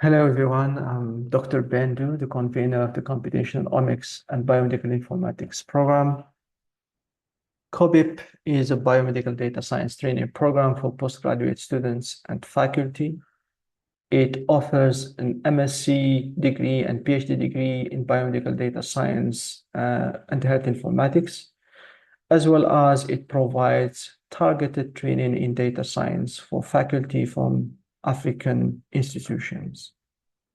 Hello, everyone. I'm Dr. Bendu, the convener of the Computational Omics and Biomedical Informatics program. COBIP is a biomedical data science training program for postgraduate students and faculty. It offers an MSc degree and PhD degree in biomedical data science and health informatics, as well as it provides targeted training in data science for faculty from African institutions.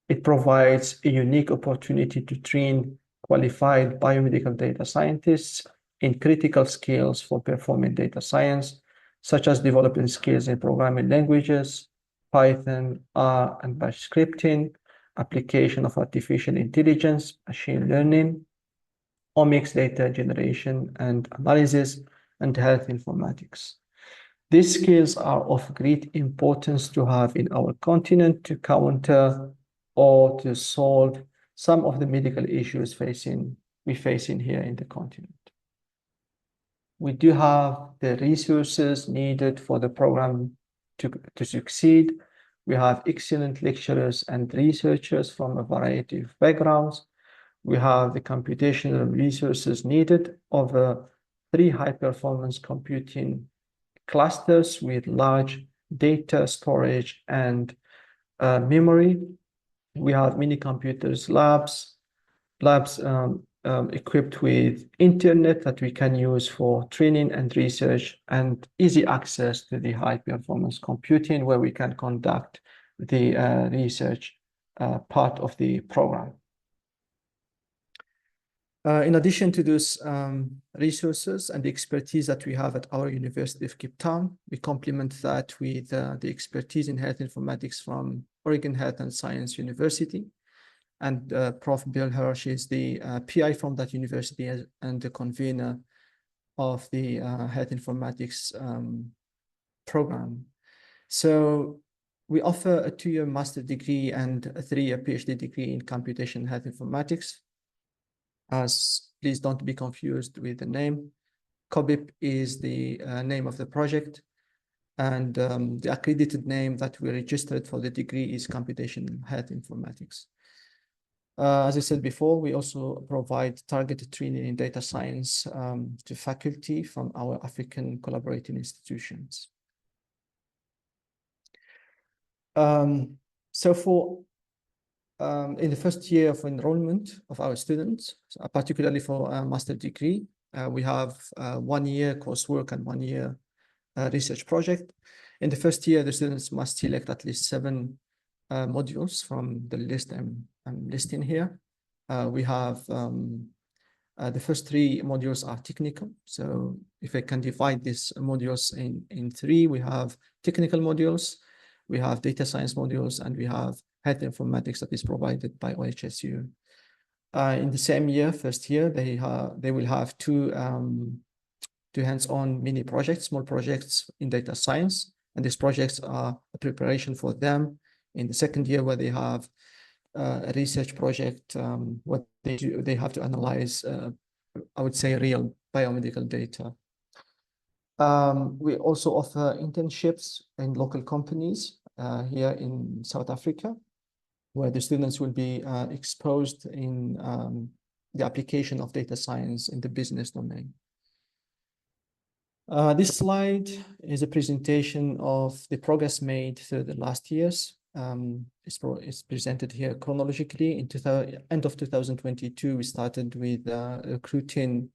It provides a unique opportunity to train qualified biomedical data scientists in critical skills for performing data science, such as developing skills in programming languages, Python, R, and Bash scripting, application of artificial intelligence, machine learning, omics data generation and analysis, and health informatics. These skills are of great importance to have in our continent to counter or to solve some of the medical issues we facing here in the continent. We do have the resources needed for the program to succeed. We have excellent lecturers and researchers from a variety of backgrounds. We have the computational resources needed over 3 high-performance computing clusters with large data storage and memory. We have mini computers labs equipped with internet that we can use for training and research, and easy access to the high performance computing where we can conduct the research part of the program. In addition to those resources and the expertise that we have at our University of Cape Town, we complement that with the expertise in health informatics from Oregon Health and Science University. And Prof. Bill Hirsch is the PI from that university and the convener of the health informatics program. So we offer a 2-year master degree and a 3-year PhD degree in computation health informatics. Please don't be confused with the name. COBIP is the name of the project, and the accredited name that we registered for the degree is Computational Health Informatics. As I said before, we also provide targeted training in data science to faculty from our African collaborating institutions. In the first year of enrollment of our students, particularly for a master degree, we have 1-year coursework and 1-year research project. In the first year, the students must select at least 7 modules from the list I'm listing here. We have the first 3 modules are technical. So if I can divide these modules in 3, we have technical modules, we have data science modules, and we have health informatics that is provided by OHSU. In the same year, first year, they will have 2 hands-on mini projects, small projects in data science, and these projects are a preparation for them in the second year, where they have a research project. What they do, they have to analyze, I would say, real biomedical data. We also offer internships in local companies here in South Africa, where the students will be exposed in the application of data science in the business domain. This slide is a presentation of the progress made through the last years. It's presented here chronologically. In end of 2022, we started with recruiting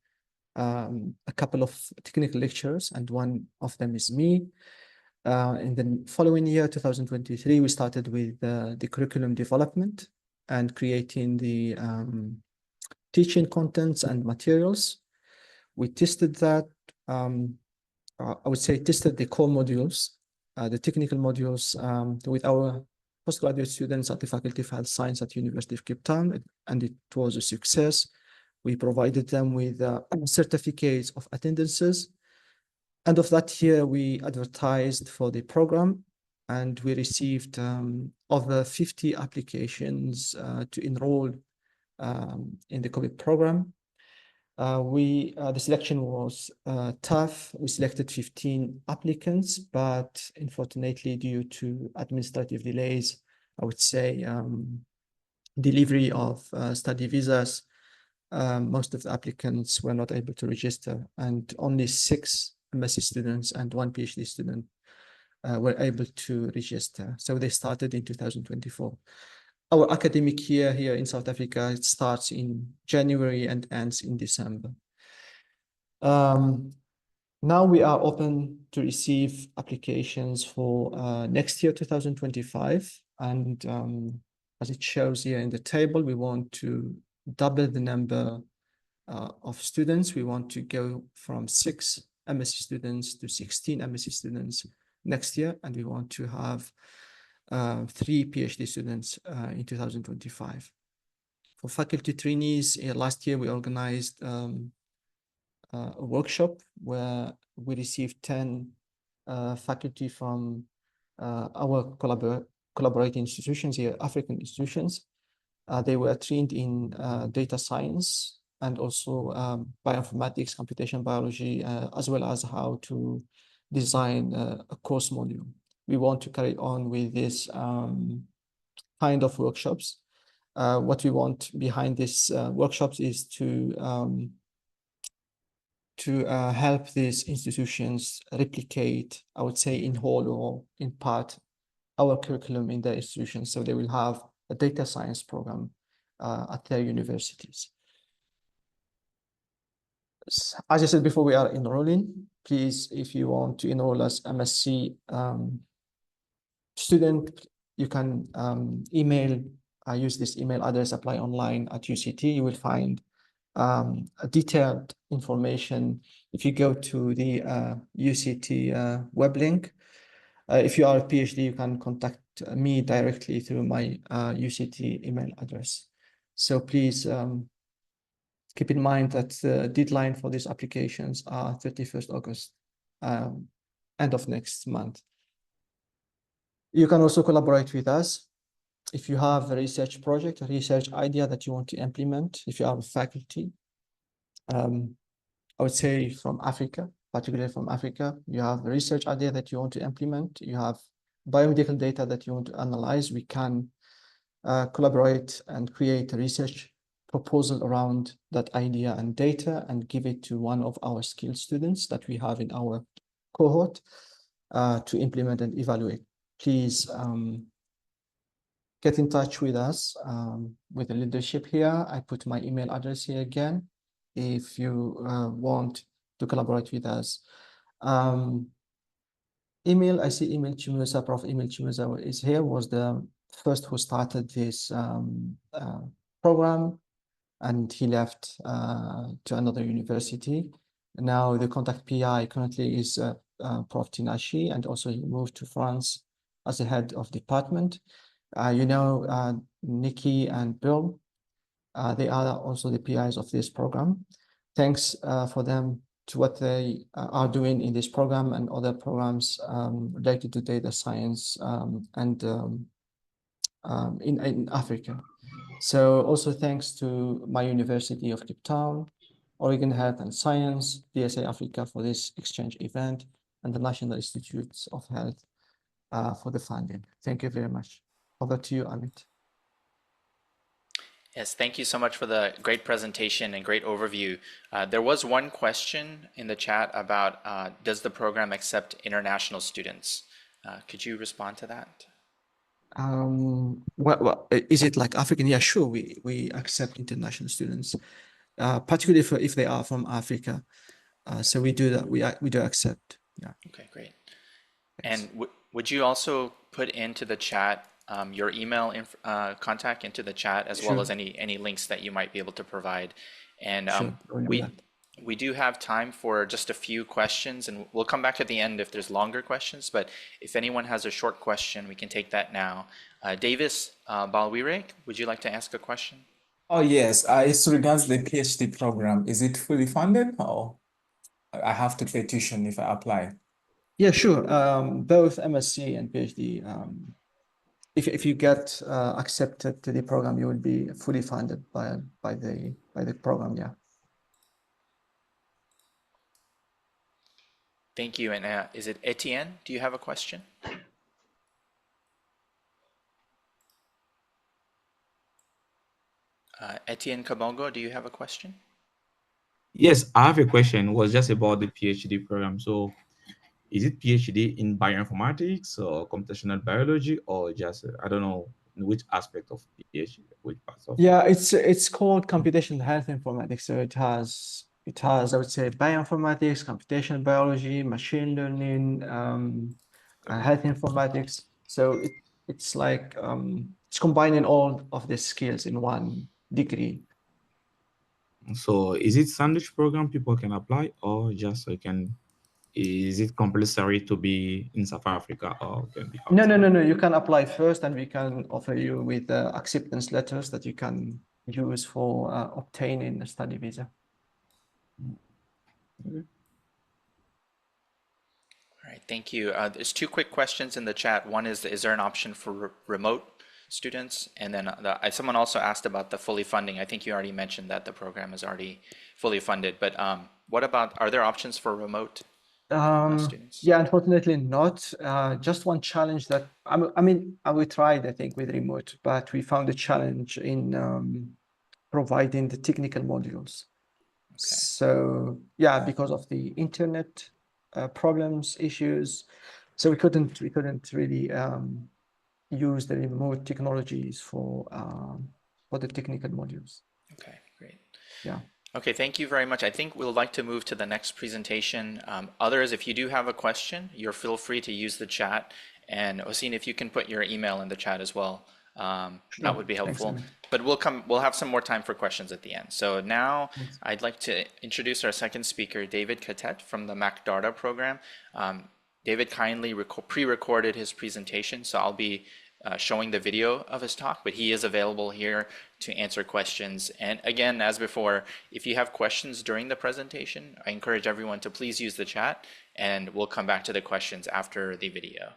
a couple of technical lecturers, and one of them is me. In the following year, 2023, we started with the curriculum development and creating the teaching contents and materials. We tested that, I would say tested the core modules, the technical modules with our postgraduate students at the Faculty of Health Science at University of Cape Town, and it was a success. We provided them with certificates of attendances. End of that year, we advertised for the program, and we received over 50 applications to enroll in the COBIP program. The selection was tough. We selected 15 applicants, but unfortunately, due to administrative delays, I would say, delivery of study visas. Most of the applicants were not able to register, and only 6 MSc students and 1 PhD student were able to register. So they started in 2024. Our academic year here in South Africa, it starts in January and ends in December. Now we are open to receive applications for next year, 2025. And as it shows here in the table, we want to double the number of students. We want to go from 6 MSc students to 16 MSc students next year. And we want to have 3 PhD students in 2025. For faculty trainees, last year we organized a workshop where we received 10 faculty from our collaborating institutions here, African institutions. They were trained in data science and also bioinformatics, computational biology, as well as how to design a course module. We want to carry on with this kind of workshops. What we want behind these workshops is to help these institutions replicate, I would say, in whole or in part, our curriculum in their institutions. So they will have a data science program at their universities. As I said before, we are enrolling. Please, if you want to enroll as MSc student, you can email, use this email address, applyonline@UCT. You will find detailed information if you go to the UCT web link. If you are a PhD, you can contact me directly through my UCT email address. So please keep in mind that the deadline for these applications are 31st August, end of next month. You can also collaborate with us. If you have a research project, a research idea that you want to implement, if you are a faculty, I would say from Africa, particularly from Africa, you have a research idea that you want to implement, you have biomedical data that you want to analyze, we can collaborate and create a research proposal around that idea and data and give it to one of our skilled students that we have in our cohort to implement and evaluate. Please get in touch with us, with the leadership here. I put my email address here again, if you want to collaborate with us. Emil, I see Emil Chimuza, Prof. Emil Chimuza is here, was the first who started this program, and he left to another university. Now the contact PI currently is Prof. Tinashi, and also he moved to France as the head of department. You know, Nikki and Bill, they are also the PIs of this program. Thanks for them to what they are doing in this program and other programs related to data science and in Africa. So also thanks to my University of Cape Town, Oregon Health and Science, DSA Africa for this exchange event, and the National Institutes of Health for the funding. Thank you very much. Over to you, Amit. Yes, thank you so much for the great presentation and great overview. There was one question in the chat about does the program accept international students? Could you respond to that? Well, is it like African? Yeah, sure. We accept international students, particularly if they are from Africa. So we do that. We do accept. Yeah. Okay, great. Thanks. And would you also put into the chat your email contact into the chat, as well Sure. as any links that you might be able to provide? And Sure. we do have time for just a few questions, and we'll come back at the end if there's longer questions. But if anyone has a short question, we can take that now. Davis Balwirek, would you like to ask a question? Oh, yes. It's regards the PhD program. Is it fully funded, or I have to pay tuition if I apply? Yeah, sure. Both MSc and PhD. If you get accepted to the program, you will be fully funded by the program. Yeah. Thank you. And is it Etienne? Do you have a question? Etienne Kabongo, do you have a question? Yes, I have a question. It was just about the PhD program. So, is it PhD in bioinformatics or computational biology, or just I don't know in which aspect of PhD, which parts of? Yeah, it's called computational health informatics. So it has I would say bioinformatics, computational biology, machine learning, health informatics. So it's like it's combining all of these skills in one degree. So, is it sandwich program people can apply, or just so you can? Is it compulsory to be in South Africa, or can be No, no, outside? no, no. You can apply first, and we can offer you with acceptance letters that you can use for obtaining a study visa. Okay. All right, thank you. There's two quick questions in the chat. One is there an option for remote students? And then someone also asked about the fully funding. I think you already mentioned that the program is already fully funded, but what about, are there options for remote students? Yeah, unfortunately not. Just one challenge that I mean, we tried, I think, with remote, but we found a challenge in providing the technical modules. Okay. So yeah, because of the internet problems, issues, so we couldn't really use the remote technologies for the technical modules. Okay, great. Yeah. Okay, thank you very much. I think we'll like to move to the next presentation. Others, if you do have a question, you're feel free to use the chat. And Hossein, if you can put your email in the chat as well, that would be Thanks, helpful. Amit. But we'll have some more time for questions at the end. So now Thanks. I'd like to introduce our second speaker, David Katet from the MacDarta program. David kindly pre-recorded his presentation, so I'll be showing the video of his talk, but he is available here to answer questions. And again, as before, if you have questions during the presentation, I encourage everyone to please use the chat, and we'll come back to the questions after the video.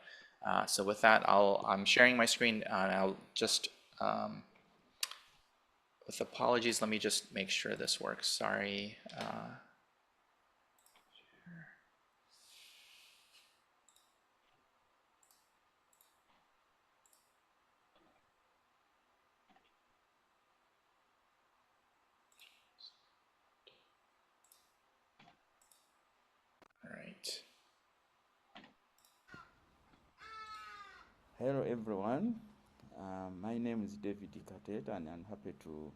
So with that, I'm sharing my screen, and I'll just, with apologies, let me just make sure this works. Sorry. All right. Hello everyone, my name is David Katet and I'm happy to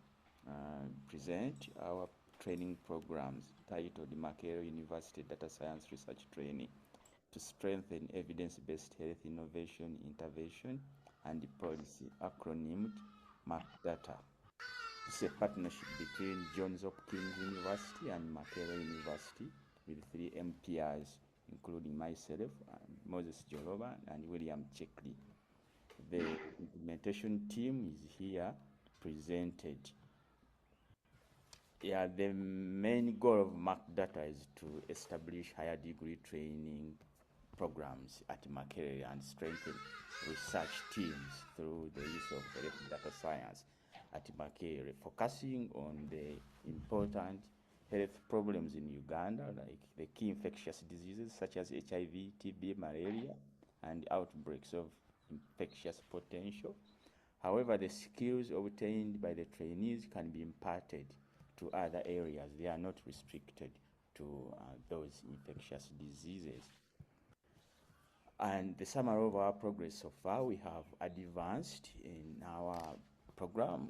present our training programs titled Makerere University Data Science Research Training to strengthen evidence-based health innovation, intervention and policy, acronymed MacData. It's a partnership between Johns Hopkins University and Makerere University with 3 MPIs, including myself, Moses Joloba, and William Checkley. The implementation team is here presented. Yeah, the main goal of MacData is to establish higher degree training programs at Makerere and strengthen research teams through the use of health data science at Makerere, focusing on the important health problems in Uganda, like the key infectious diseases such as HIV, TB, malaria, and outbreaks of infectious potential. However, the skills obtained by the trainees can be imparted to other areas. They are not restricted to those infectious diseases. And the summary of our progress so far, we have advanced in our program.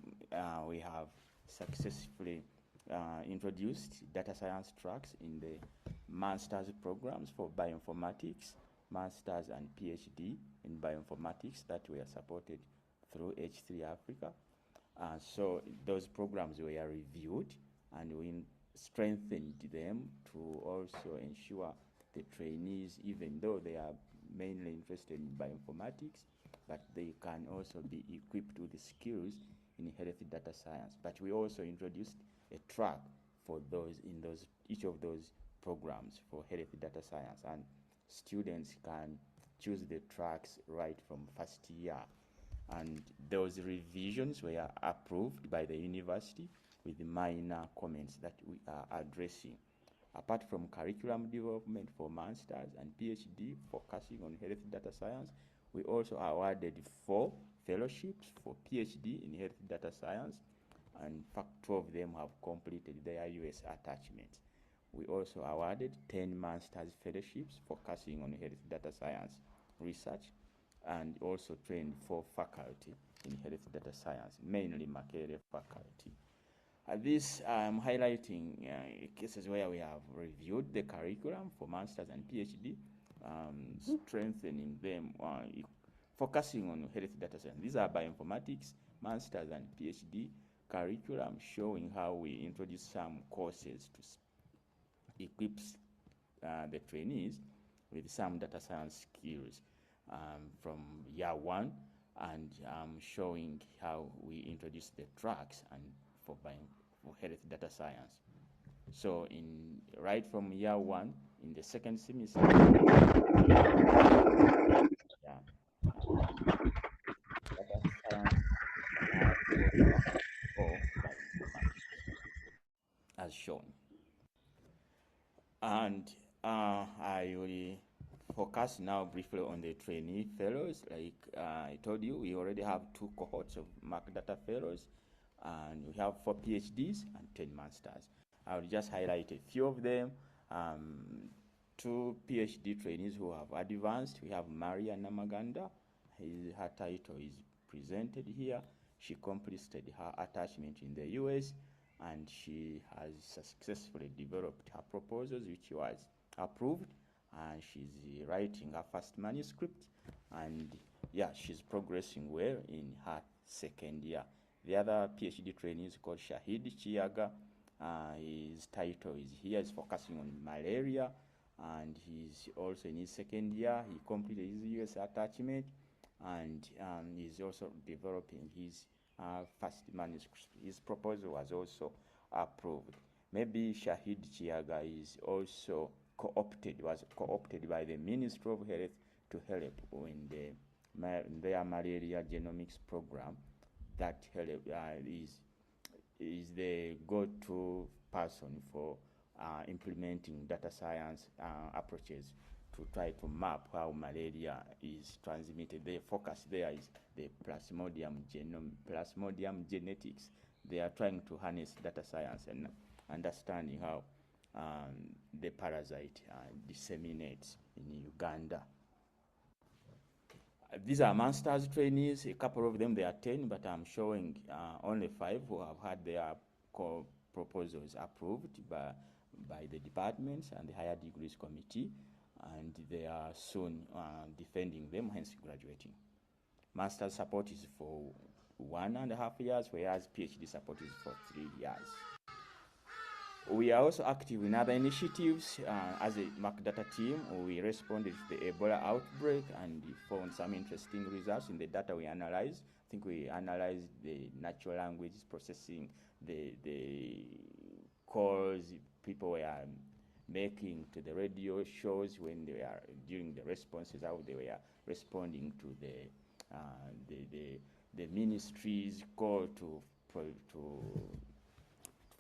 We have successfully introduced data science tracks in the master's programs for bioinformatics, master's and PhD in bioinformatics that were supported through H3 Africa. So those programs were reviewed and we strengthened them to also ensure the trainees, even though they are mainly interested in bioinformatics, but they can also be equipped with the skills in health data science. But we also introduced a track for those in each of those programs for health data science, and students can choose the tracks right from first year. And those revisions were approved by the university with minor comments that we are addressing. Apart from curriculum development for masters and PhD focusing on health data science, we also awarded 4 fellowships for PhD in health data science and in fact 2 of them have completed their US attachments. We also awarded 10 master's fellowships focusing on health data science research, and also trained 4 faculty in health data science, mainly Makerere faculty. This I'm highlighting cases where we have reviewed the curriculum for masters and PhD, strengthening them, focusing on health data science. These are bioinformatics, masters and PhD curriculum, showing how we introduce some courses to equip the trainees with some data science skills from year 1, and showing how we introduce the tracks and for health data science. So right from year 1 in the 2nd semester, data science or bioinformatics, as shown. And I will focus now briefly on the trainee fellows. Like I told you, we already have 2 cohorts of MacData fellows, and we have 4 PhDs and 10 masters. I'll just highlight a few of them. 2 PhD trainees who have advanced. We have Maria Namaganda. Her title is presented here. She completed her attachment in the US, and she has successfully developed her proposals, which was approved, and she's writing her first manuscript, and yeah, she's progressing well in her 2nd year. The other PhD trainee is called Shahid Chiaga. His title is here, is focusing on malaria, and he's also in his 2nd year. He completed his US attachment, and he's also developing his first manuscript. His proposal was also approved. Maybe Shahid Chiaga is also was co-opted by the Ministry of Health to help in their malaria genomics program. That is the go-to person for implementing data science approaches to try to map how malaria is transmitted. The focus there is the Plasmodium genetics. They are trying to harness data science and understanding how the parasite disseminates in Uganda. These are master's trainees. A couple of them, they are 10, but I'm showing only 5 who have had their proposals approved by the departments and the higher degrees committee, and they are soon defending them, hence graduating. Master's support is for 1.5 years, whereas PhD support is for 3 years. We are also active in other initiatives. As a MacData team, we responded to the Ebola outbreak and found some interesting results in the data we analyzed. I think we analyzed the natural language processing, the calls people were making to the radio shows when they are during the responses, how they were responding to the ministry's call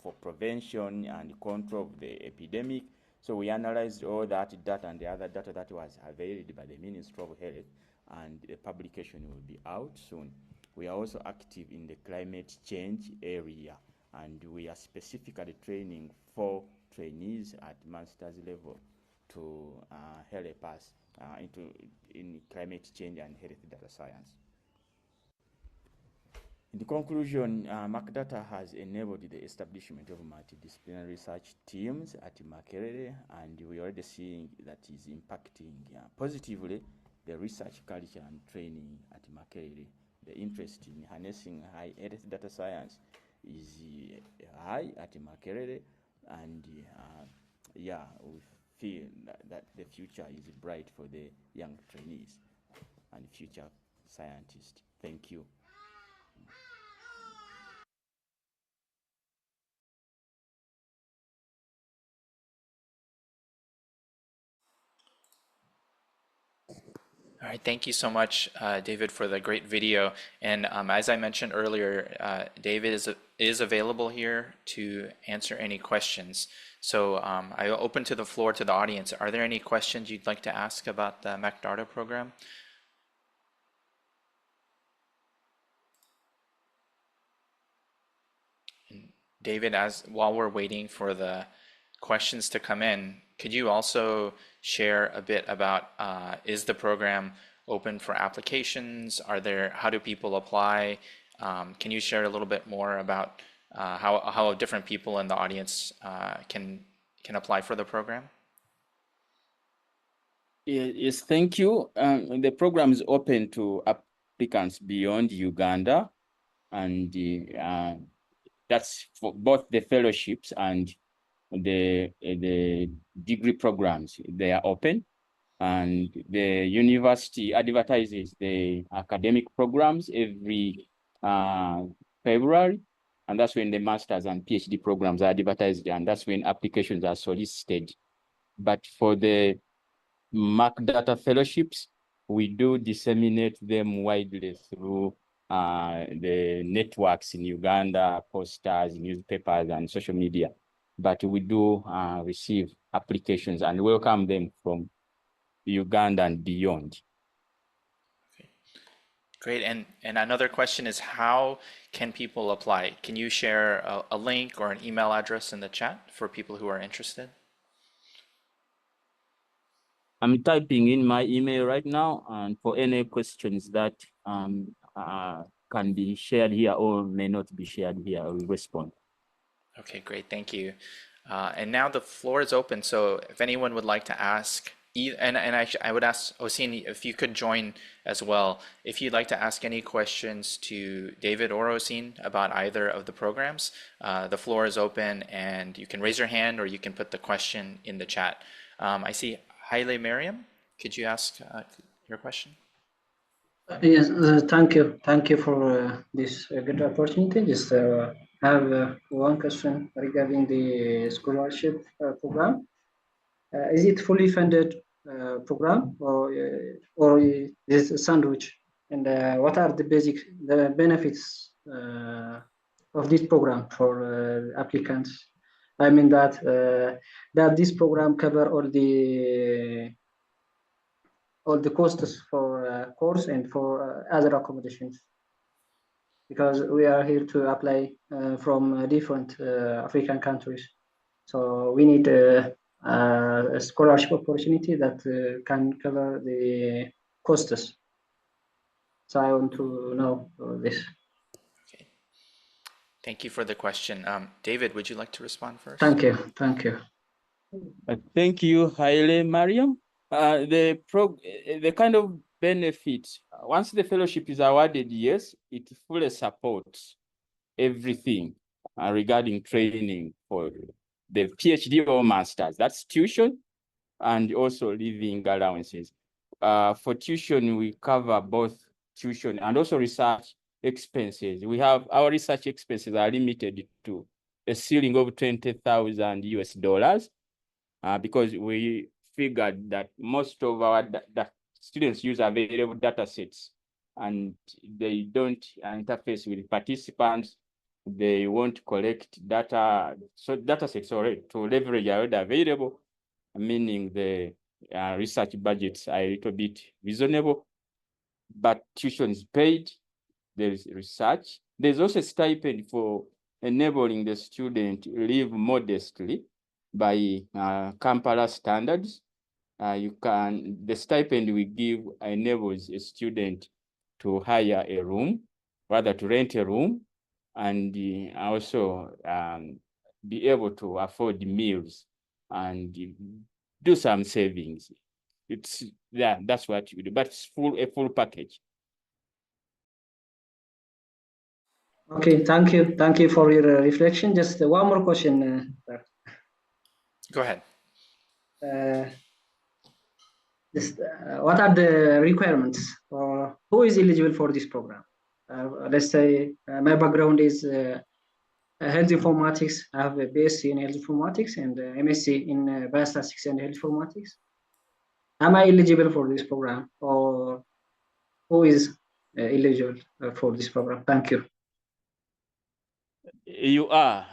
for prevention and control of the epidemic. So we analyzed all that data and the other data that was available by the Ministry of Health, and the publication will be out soon. We are also active in the climate change area, and we are specifically training 4 trainees at master's level to help us in climate change and health data science. In conclusion, MacData has enabled the establishment of multidisciplinary research teams at Makerere, and we are already seeing that is impacting positively the research culture and training at Makerere. The interest in harnessing high health data science is high at Makerere, and yeah, we feel that the future is bright for the young trainees and future scientists. Thank you. All right, thank you so much, David, for the great video. And as I mentioned earlier, David is available here to answer any questions. So I open to the floor to the audience. Are there any questions you'd like to ask about the MacData program? David, while we're waiting for the questions to come in, could you also share a bit about is the program open for applications? How do people apply? Can you share a little bit more about how different people in the audience can apply for the program? Yes, thank you. The program is open to applicants beyond Uganda, and that's for both the fellowships and the degree programs. They are open, and the university advertises the academic programs every February, and that's when the master's and PhD programs are advertised, and that's when applications are solicited. But for the Mark Data Fellowships, we do disseminate them widely through the networks in Uganda, posters, newspapers, and social media. But we do receive applications and welcome them from Uganda and beyond. Okay. Great. And another question is, how can people apply? Can you share a link or an email address in the chat for people who are interested? I'm typing in my email right now, and for any questions that can be shared here or may not be shared here, I will respond. Okay, great. Thank you. And now the floor is open. So if anyone would like to ask, and I would ask Osin if you could join as well. If you'd like to ask any questions to David or Osin about either of the programs, the floor is open, and you can raise your hand or you can put the question in the chat. I see Haile Mariam. Could you ask your question? Yes, thank you. Thank you for this good opportunity. Just have one question regarding the scholarship program. Is it fully funded program or is it a sandwich? And what are the benefits of this program for applicants? I mean that this program cover all the costs for course and for other accommodations, because we are here to apply from different African countries. So we need a scholarship opportunity that can cover the costs. So I want to know this. Okay. Thank you for the question. David, would you like to respond first? Thank you. Thank you. Thank you, Haile Mariam. The kind of benefits, once the fellowship is awarded, yes, it fully supports everything regarding training for the PhD or masters. That's tuition and also living allowances. For tuition, we cover both tuition and also research expenses. Our research expenses are limited to a ceiling of $20,000 US, because we figured that most of our students use available data sets and they don't interface with participants. They won't collect data, so data sets already to leverage already available, meaning the research budgets are a little bit reasonable, but tuition is paid. There's research. There's also a stipend for enabling the student to live modestly by Kampala standards. The stipend we give enables a student to hire a room, rather to rent a room, and also be able to afford meals and do some savings. That's what you do, but it's a full package. Okay, thank you. Thank you for your reflection. Just one more question. Go ahead. What are the requirements, or who is eligible for this program? Let's say my background is health informatics. I have a BSc in health informatics and MSc in biostatistics and health informatics. Am I eligible for this program, or who is eligible for this program? Thank you. You are.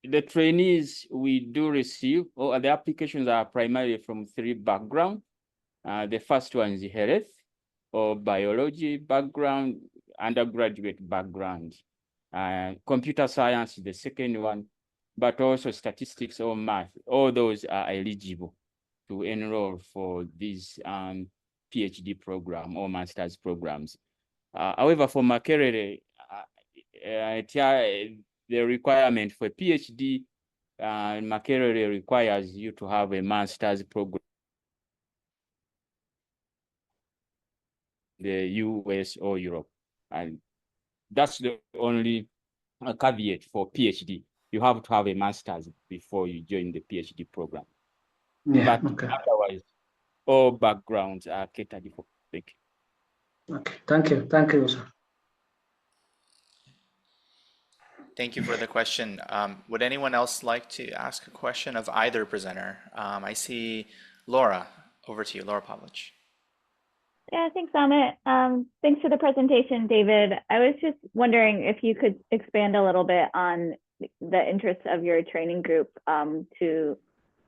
The trainees we do receive, or the applications are primarily from 3 backgrounds. The first one is health or biology background, undergraduate background. computer science is the second one, but also statistics or math. All those are eligible to enroll for these PhD program or master's programs. However, for Makerere, the requirement for PhD, Makerere requires you to have a master's program in the US or Europe. And that's the only caveat for PhD. You have to have a master's before you join the PhD program. Yeah, But okay. otherwise, all backgrounds are catered for. Thank you. Okay, thank you. Thank you, sir. Thank you for the question. Would anyone else like to ask a question of either presenter? I see Laura. Over to you, Laura Pavlich. Yeah, thanks, Amit. Thanks for the presentation, David. I was just wondering if you could expand a little bit on the interests of your training group to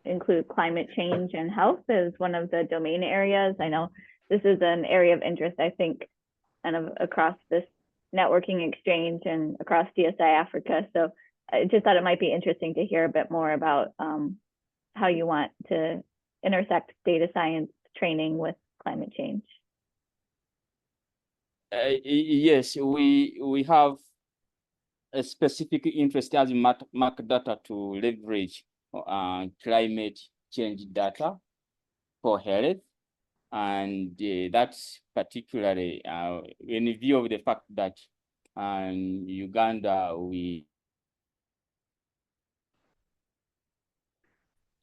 include climate change and health as one of the domain areas. I know this is an area of interest, I think, kind of across this networking exchange and across DSI Africa. So I just thought it might be interesting to hear a bit more about how you want to intersect data science training with climate change. Yes, we have a specific interest as market data to leverage climate change data for health. And that's particularly in view of the fact that Uganda,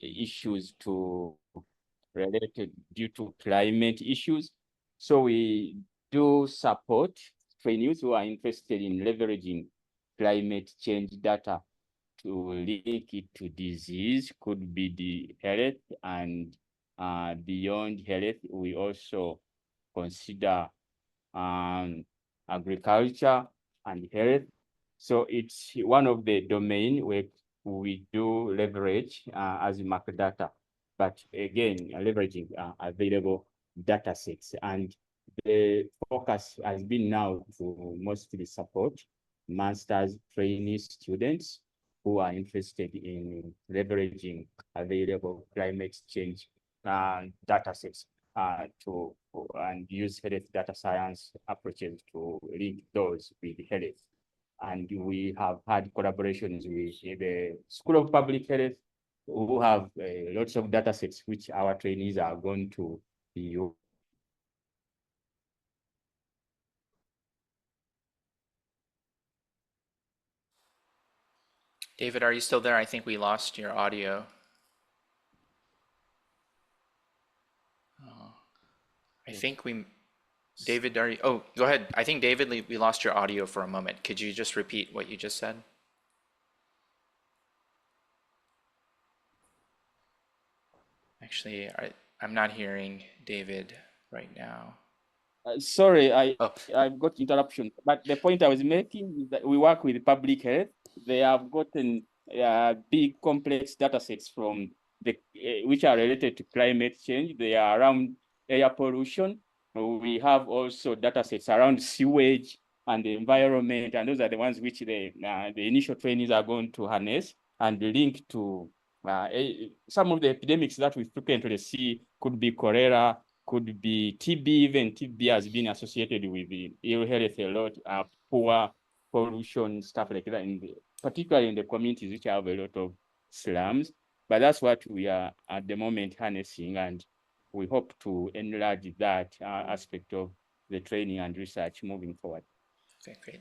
issues related due to climate issues. So we do support trainees who are interested in leveraging climate change data to link it to disease, could be the health, and beyond health, we also consider agriculture and health. So it's one of the domain where we do leverage as market data, but again, leveraging available data sets. And the focus has been now to mostly support master's trainee students who are interested in leveraging available climate change data sets and use health data science approaches to link those with health. And we have had collaborations with the School of Public Health, who have lots of data sets which our trainees are going to use. David, are you still there? I think we lost your audio. I think David, oh, go ahead. I think David, we lost your audio for a moment. Could you just repeat what you just said? Actually, I'm not hearing David right now. Sorry, I've got interruption. But the point I was making is that we work with public health. They have gotten big complex data sets from which are related to climate change. They are around air pollution. We have also data sets around sewage and the environment, and those are the ones which the initial trainees are going to harness and link to some of the epidemics that we frequently see. Could be cholera, could be TB. Even TB has been associated with the ill health a lot, poor pollution, stuff like that, particularly in the communities which have a lot of slums. But that's what we are at the moment harnessing, and we hope to enlarge that aspect of the training and research moving forward. Okay, great.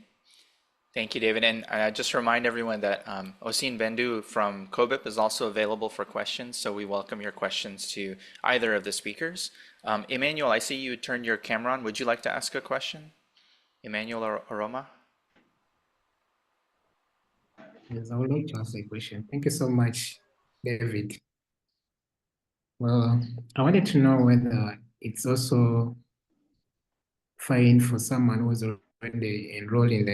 Thank you, David. And just remind everyone that Osin Bendu from COBIP is also available for questions. So we welcome your questions to either of the speakers. Emmanuel, I see you turned your camera on. Would you like to ask a question? Emmanuel Aroma? Yes, I would like to ask a question. Thank you so much, David. Well, I wanted to know whether it's also fine for someone who's already enrolled in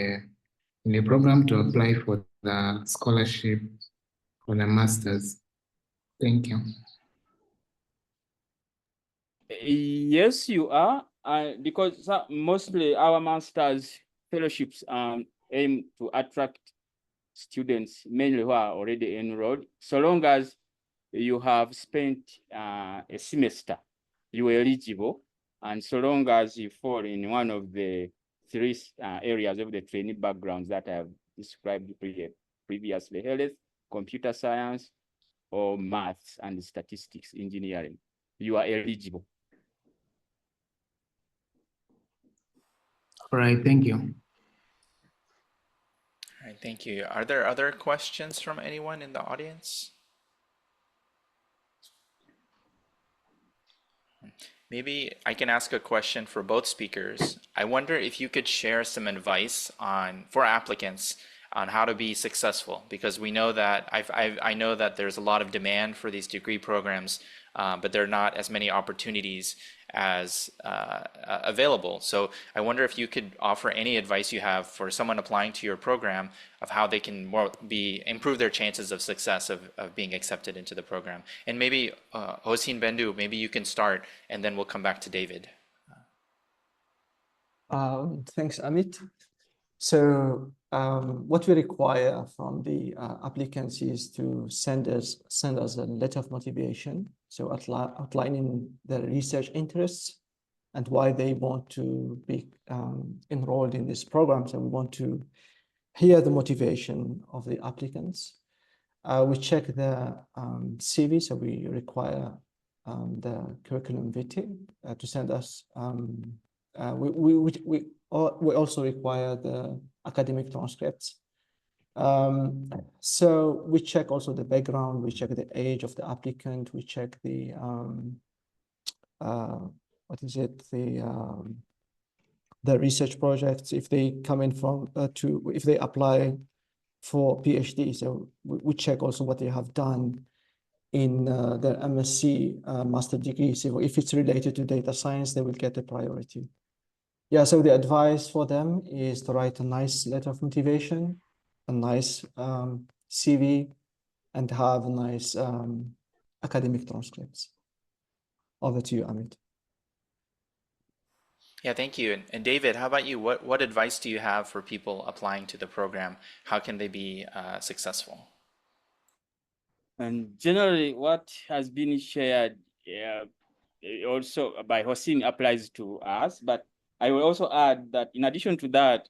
the program to apply for the scholarship for the masters. Thank you. Yes, you are, because mostly our master's fellowships aim to attract students mainly who are already enrolled, so long as you have spent a semester, you are eligible, and so long as you fall in one of the three areas of the training backgrounds that I have described previously: health, computer science, or maths and statistics engineering, you are eligible. All right, thank you. All right, thank you. Are there other questions from anyone in the audience? Maybe I can ask a question for both speakers. I wonder if you could share some advice for applicants on how to be successful, because we know that I know that there's a lot of demand for these degree programs, but there are not as many opportunities as available. So I wonder if you could offer any advice you have for someone applying to your program of how they can improve their chances of success of being accepted into the program. And maybe Hossein Bendu, maybe you can start, and then we'll come back to David. Thanks, Amit. So what we require from the applicants is to send us a letter of motivation, so outlining their research interests and why they want to be enrolled in this program. So we want to hear the motivation of the applicants. We check the CV, so we require the curriculum vitae to send us. We also require the academic transcripts. So we check also the background, we check the age of the applicant, we check the the research projects, if they come in from if they apply for PhD. So we check also what they have done in their MSc master degree. So if it's related to data science, they will get a priority. Yeah, so the advice for them is to write a nice letter of motivation, a nice CV, and have a nice academic transcripts. Over to you, Amit. Yeah, thank you. And David, how about you? What advice do you have for people applying to the program? How can they be successful? And generally, what has been shared also by Hossein applies to us, but I will also add that in addition to that,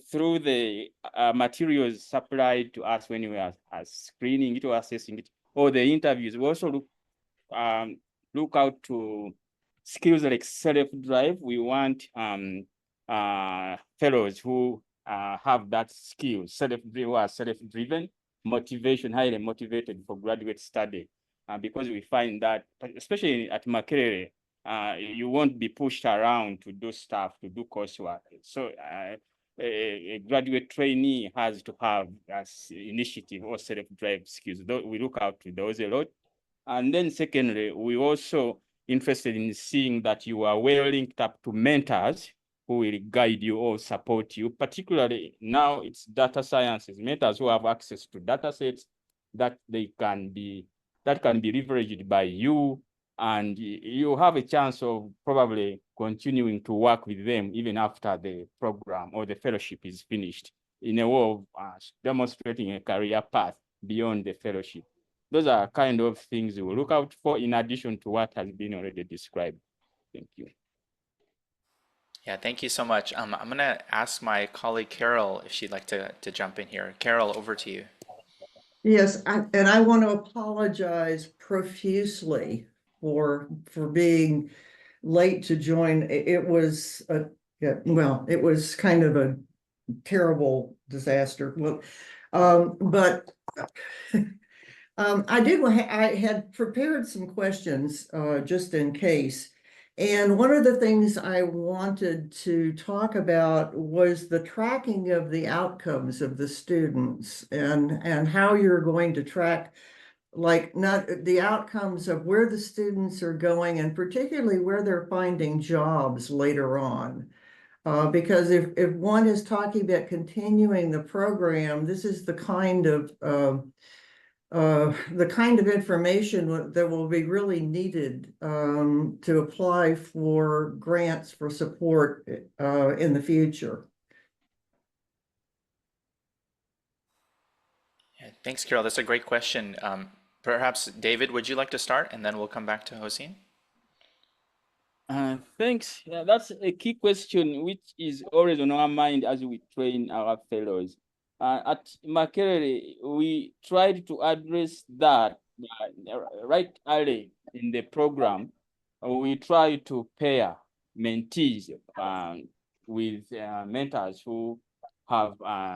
through the materials supplied to us when we are screening it or assessing it, or the interviews, we also look out to skills like self-drive. We want fellows who have that skill, self-driven, motivation, highly motivated for graduate study, because we find that, especially at Makerere, you won't be pushed around to do stuff, to do coursework. So a graduate trainee has to have initiative or self-drive skills. We look out to those a lot. And then secondly, we also interested in seeing that you are well linked up to mentors who will guide you or support you. Particularly now it's data sciences, mentors who have access to data sets that can be leveraged by you, and you have a chance of probably continuing to work with them even after the program or the fellowship is finished, in a way of demonstrating a career path beyond the fellowship. Those are kind of things we will look out for in addition to what has been already described. Thank you. Yeah, thank you so much. I'm going to ask my colleague Carol if she'd like to jump in here. Carol, over to you. Yes, and I want to apologize profusely for being late to join. It was it was kind of a terrible disaster. But I had prepared some questions just in case. And one of the things I wanted to talk about was the tracking of the outcomes of the students and how you're going to track, like, not the outcomes of where the students are going and particularly where they're finding jobs later on. Because if one is talking about continuing the program, this is the kind of information that will be really needed to apply for grants for support in the future. Thanks, Carol. That's a great question. Perhaps, David, would you like to start, and then we'll come back to Hossein? Thanks. Yeah, that's a key question which is always on our mind as we train our fellows. At Makerere, we tried to address that right early in the program. We try to pair mentees with mentors who have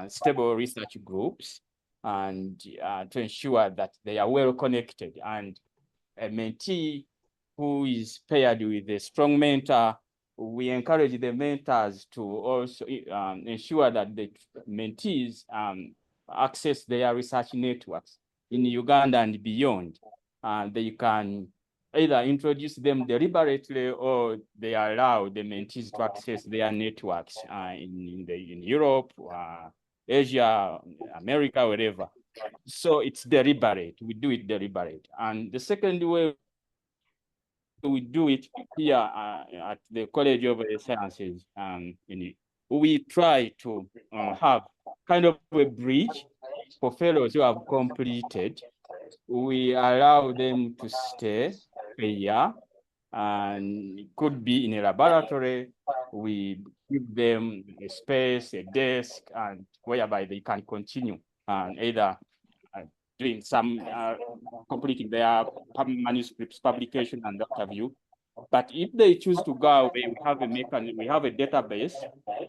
stable research groups and to ensure that they are well connected, and a mentee who is paired with a strong mentor. We encourage the mentors to also ensure that the mentees access their research networks in Uganda and beyond. They can either introduce them deliberately, or they allow the mentees to access their networks in Europe, Asia, America, wherever. So it's deliberate. We do it deliberate. And the second way we do it here at the College of Sciences, we try to have kind of a bridge for fellows who have completed. We allow them to stay a year, and it could be in a laboratory. We give them a space, a desk, and whereby they can continue either doing some completing their manuscripts, publication, and what have you. But if they choose to go away, we have a mechanism, we have a database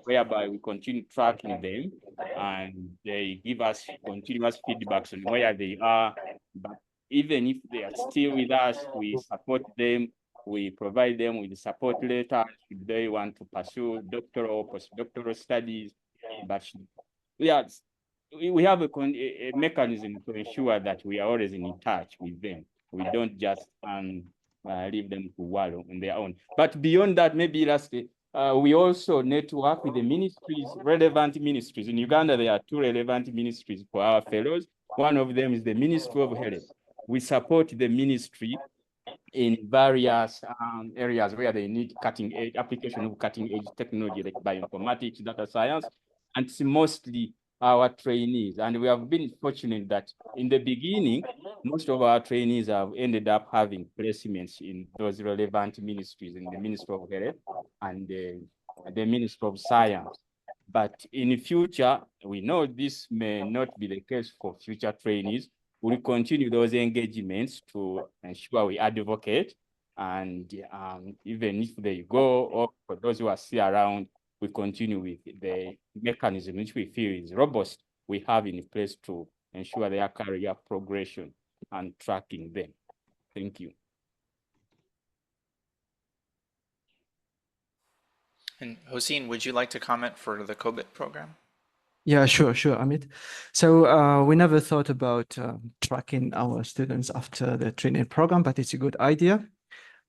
whereby we continue tracking them, and they give us continuous feedbacks on where they are. But even if they are still with us, we support them. We provide them with support letters if they want to pursue doctoral or postdoctoral studies. But we have a mechanism to ensure that we are always in touch with them. We don't just leave them to wallow on their own. But beyond that, maybe lastly, we also network with the ministries, relevant ministries. In Uganda, there are 2 relevant ministries for our fellows. One of them is the Ministry of Health. We support the ministry in various areas where they need cutting-edge application of cutting-edge technology like bioinformatics, data science, and it's mostly our trainees. And we have been fortunate that in the beginning, most of our trainees have ended up having placements in those relevant ministries, in the Ministry of Health and the Ministry of Science. But in the future, we know this may not be the case for future trainees. We'll continue those engagements to ensure we advocate, and even if they go, or for those who are still around, we continue with the mechanism which we feel is robust, we have in place to ensure their career progression and tracking them. Thank you. And Hossein, would you like to comment for the COBIT program? Yeah, sure, Amit. So we never thought about tracking our students after the training program, but it's a good idea.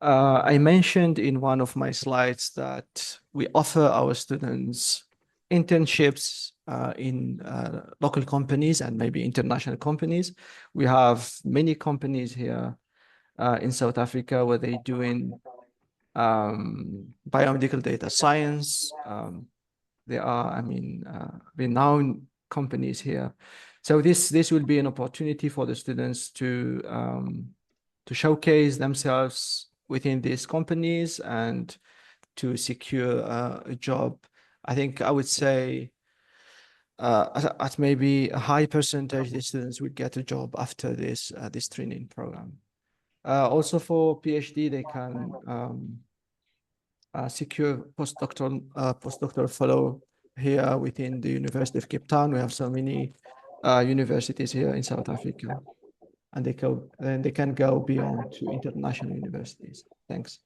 I mentioned in one of my slides that we offer our students internships in local companies and maybe international companies. We have many companies here in South Africa where they're doing biomedical data science. There are, renowned companies here. So this will be an opportunity for the students to showcase themselves within these companies and to secure a job. I think I would say at maybe a high percentage, the students will get a job after this training program. Also for PhD, they can secure postdoctoral fellow here within the University of Cape Town. We have so many universities here in South Africa, and they can go beyond to international universities. Thanks.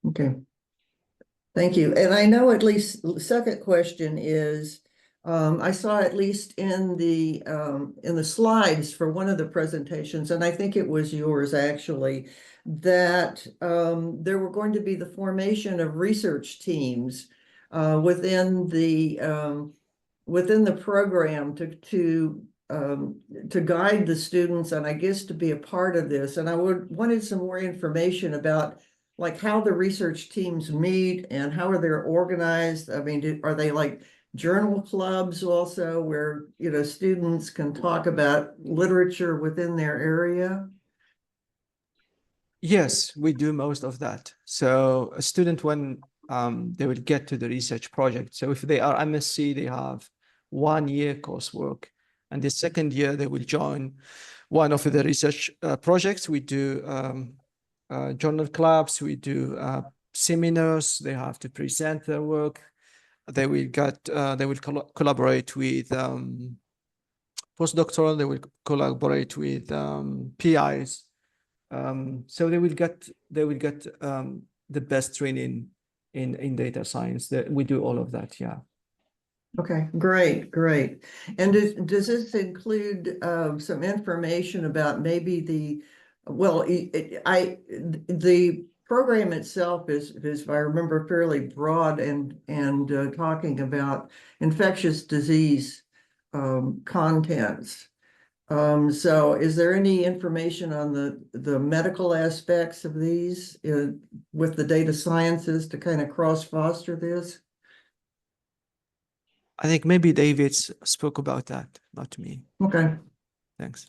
Okay. Thank you. And I know at least the second question is, I saw at least in the slides for one of the presentations, and I think it was yours actually, that there were going to be the formation of research teams within the program to guide the students, and I guess to be a part of this. And I wanted some more information about like how the research teams meet and how are they organized. I mean, are they like journal clubs also where, students can talk about literature within their area? Yes, we do most of that. So a student, when they will get to the research project, so if they are MSc, they have 1 year coursework, and the second year they will join one of the research projects. We do journal clubs, we do seminars. They have to present their work. They will collaborate with postdoctoral. They will collaborate with PIs. So they will get the best training in data science. We do all of that, yeah. Okay, great. And does this include some information about maybe the program itself is, if I remember, fairly broad and talking about infectious disease contents. So is there any information on the medical aspects of these with the data sciences to kind of cross-foster this? I think maybe David spoke about that, not me. Okay. Thanks.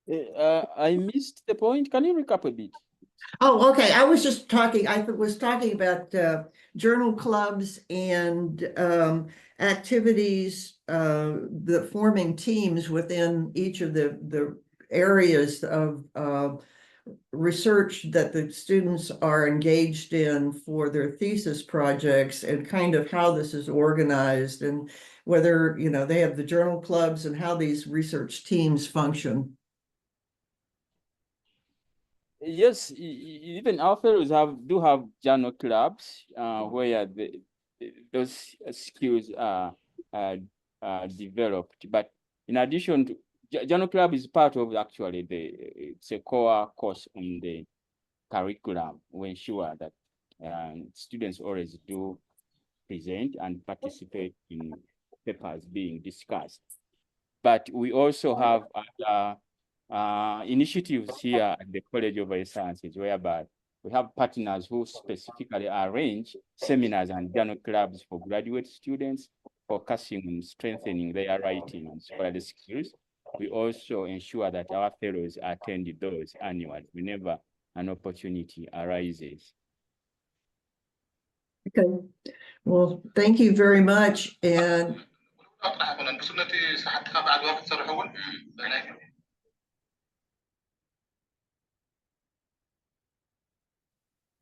I missed the point. Can you recap a bit? Oh, okay. I was just talking, I was talking about journal clubs and activities, the forming teams within each of the areas of research that the students are engaged in for their thesis projects, and kind of how this is organized, and whether, they have the journal clubs and how these research teams function. Yes, even our fellows do have journal clubs where those skills are developed. But in addition to journal club is part of actually it's a core course on the curriculum. We ensure that students always do present and participate in papers being discussed. But we also have initiatives here at the College of Biosciences, whereby we have partners who specifically arrange seminars and journal clubs for graduate students, focusing on strengthening their writing and scholarly skills. We also ensure that our fellows attend those annually whenever an opportunity arises. Okay. Well, thank you very much. And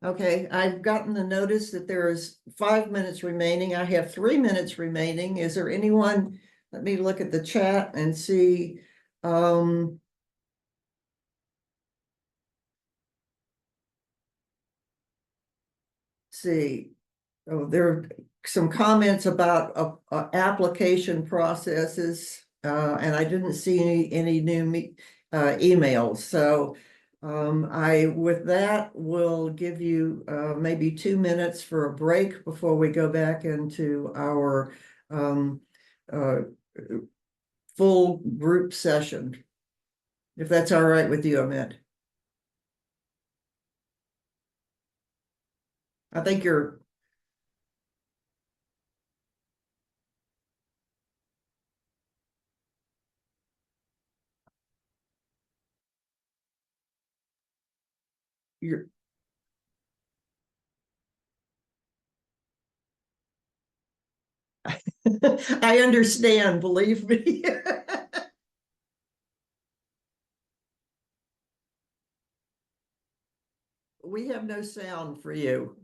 okay, I've gotten the notice that there is 5 minutes remaining. I have 3 minutes remaining. Is there anyone? Let me look at the chat and see. See. Oh, there are some comments about application processes, and I didn't see any new emails. So with that, will give you maybe 2 minutes for a break before we go back into our full group session, if that's all right with you, Ahmed. I think you're. I understand, believe me. We have no sound for you.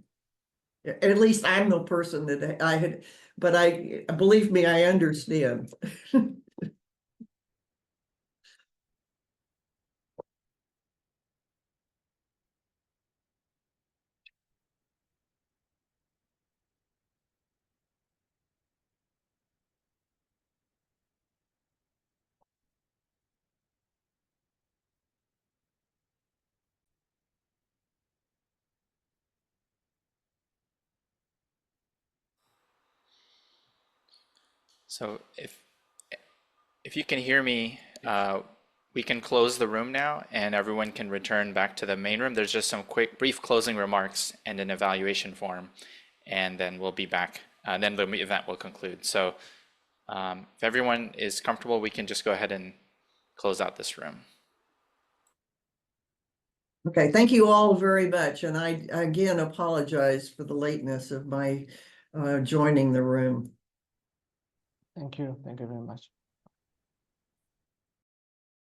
At least I'm the person that I had, but believe me, I understand. So if you can hear me, we can close the room now and everyone can return back to the main room. There's just some brief closing remarks and an evaluation form. and then we'll be back. Then the event will conclude. So if everyone is comfortable, we can just go ahead and close out this room. Okay, thank you all very much. And I again apologize for the lateness of my joining the room. Thank you. Thank you very much.